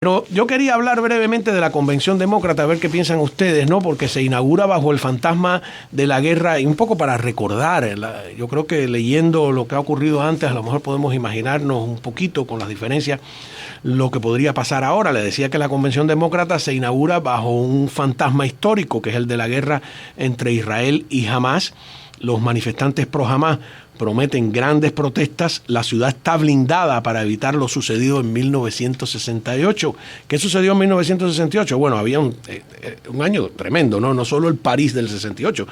Pero yo quería hablar brevemente de la Convención Demócrata, a ver qué piensan ustedes, ¿no? Porque se inaugura bajo el fantasma de la guerra y un poco para recordar. Yo creo que leyendo lo que ha ocurrido antes, a lo mejor podemos imaginarnos un poquito, con las diferencias, lo que podría pasar ahora. Le decía que la Convención Demócrata se inaugura bajo un fantasma histórico, que es el de la guerra entre Israel y Hamás. Los manifestantes pro Hamás prometen grandes protestas. La ciudad está blindada para evitar lo sucedido en 1968. ¿Qué sucedió en 1968? Bueno, había un año tremendo, ¿no? No solo el París del 68,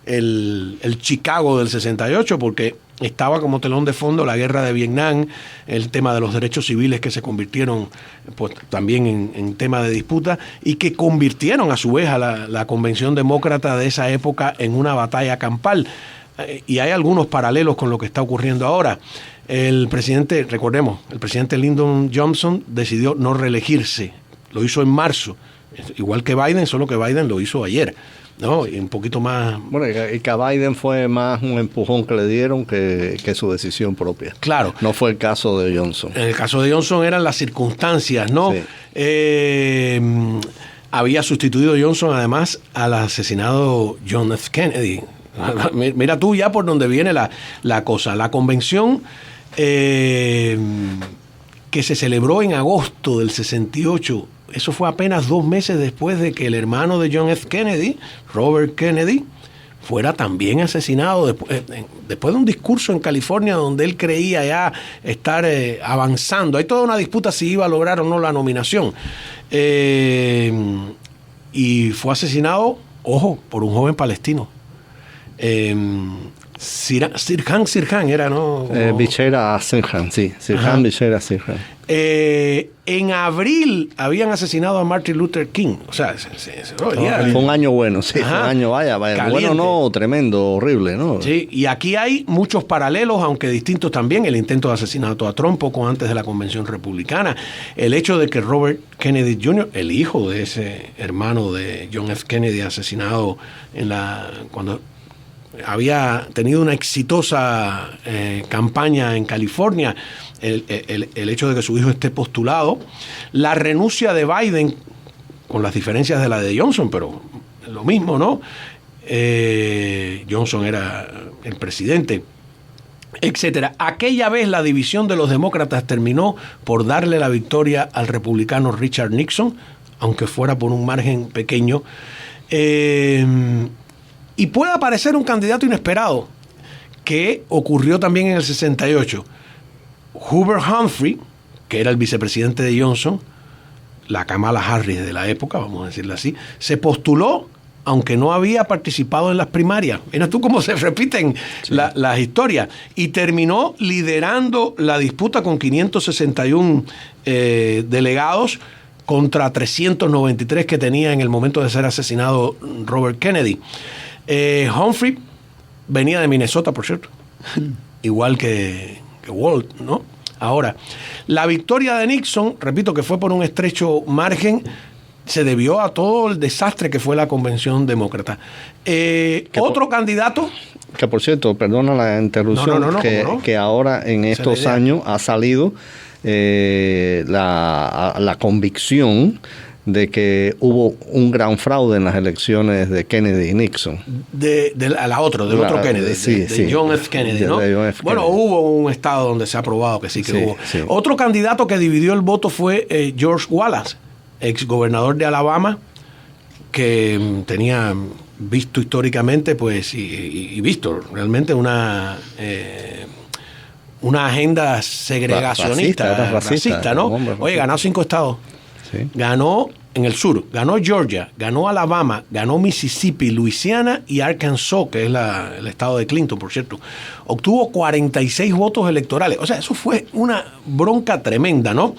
el Chicago del 68, porque estaba como telón de fondo la guerra de Vietnam, el tema de los derechos civiles que se convirtieron pues, también en tema de disputa y que convirtieron a su vez a la Convención Demócrata de esa época en una batalla campal. Y hay algunos paralelos con lo que está ocurriendo ahora. El presidente, recordemos, el presidente Lyndon Johnson decidió no reelegirse. Lo hizo en marzo, igual que Biden, solo que Biden lo hizo ayer, ¿no? Y un poquito más... Bueno, y que a Biden fue más un empujón que le dieron que su decisión propia. Claro. No fue el caso de Johnson. En el caso de Johnson eran las circunstancias, ¿no? Sí. Había sustituido Johnson además al asesinado John F. Kennedy. Mira tú ya por donde viene la cosa. La convención que se celebró en agosto del 68, eso fue apenas 2 meses después de que el hermano de John F. Kennedy, Robert Kennedy, fuera también asesinado después de un discurso en California donde él creía ya estar avanzando. Hay toda una disputa si iba a lograr o no la nominación. Y fue asesinado, ojo, por un joven palestino. Sirhan era, ¿no? Becerra Sirhan, sí. Sirhan Becerra Sirhan. En abril habían asesinado a Martin Luther King. O sea, fue un año bueno, sí. Fue un año, vaya. Caliente. Bueno, no, tremendo, horrible, ¿no? Sí, y aquí hay muchos paralelos, aunque distintos también. El intento de asesinato a Trump poco antes de la convención republicana. El hecho de que Robert Kennedy Jr., el hijo de ese hermano de John F. Kennedy, asesinado cuando había tenido una exitosa campaña en California, el hecho de que su hijo esté postulado, la renuncia de Biden, con las diferencias de la de Johnson, pero lo mismo, ¿no? Johnson era el presidente, etcétera. Aquella vez la división de los demócratas terminó por darle la victoria al republicano Richard Nixon, aunque fuera por un margen pequeño. Y puede aparecer un candidato inesperado, que ocurrió también en el 68. Hubert Humphrey, que era el vicepresidente de Johnson, la Kamala Harris de la época, vamos a decirlo así, se postuló, aunque no había participado en las primarias. Mira tú cómo se repiten las historias. Y terminó liderando la disputa con 561 delegados contra 393 que tenía en el momento de ser asesinado Robert Kennedy. Humphrey venía de Minnesota, por cierto, igual que Walt, ¿no? Ahora, la victoria de Nixon, repito que fue por un estrecho margen, se debió a todo el desastre que fue la convención demócrata. Otro candidato... Que por cierto, perdona la interrupción, que ahora en estos años ha salido la convicción de que hubo un gran fraude en las elecciones de Kennedy y Nixon. Del otro Kennedy, de John F. Kennedy, ¿no? Bueno, hubo un estado donde se ha probado que sí hubo. Sí. Otro candidato que dividió el voto fue George Wallace, exgobernador de Alabama, que tenía visto históricamente, pues, y visto realmente una agenda segregacionista, racista, ¿no? Oye, ganó 5 estados. Sí. Ganó en el sur, ganó Georgia, ganó Alabama, ganó Mississippi, Luisiana y Arkansas, que es el estado de Clinton, por cierto. Obtuvo 46 votos electorales. O sea, eso fue una bronca tremenda, ¿no?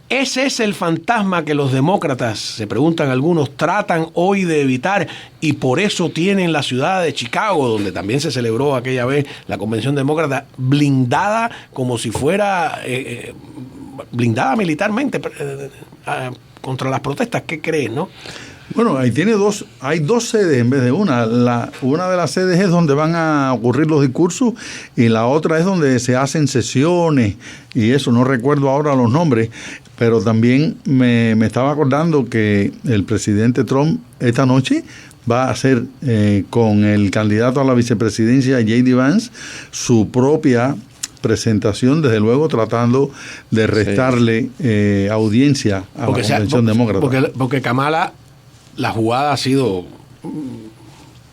Ese es el fantasma que los demócratas, se preguntan algunos, tratan hoy de evitar, y por eso tienen la ciudad de Chicago, donde también se celebró aquella vez la convención demócrata, blindada como si fuera... blindada militarmente contra las protestas. ¿Qué crees, no? Bueno, ahí hay dos sedes en vez de una. Una de las sedes es donde van a ocurrir los discursos y la otra es donde se hacen sesiones y eso, no recuerdo ahora los nombres, pero también me estaba acordando que el presidente Trump esta noche va a hacer con el candidato a la vicepresidencia, J.D. Vance, su propia presentación, desde luego tratando de restarle audiencia a la convención demócrata. Porque Kamala, la jugada ha sido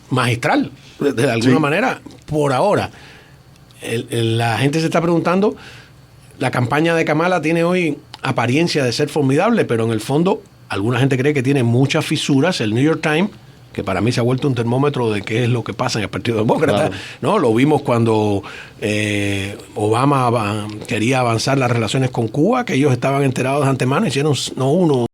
magistral, de alguna manera, por ahora. La gente se está preguntando, la campaña de Kamala tiene hoy apariencia de ser formidable, pero en el fondo alguna gente cree que tiene muchas fisuras. El New York Times, que para mí se ha vuelto un termómetro de qué es lo que pasa en el Partido Demócrata, claro, ¿no? Lo vimos cuando Obama quería avanzar las relaciones con Cuba, que ellos estaban enterados de antemano, hicieron no uno,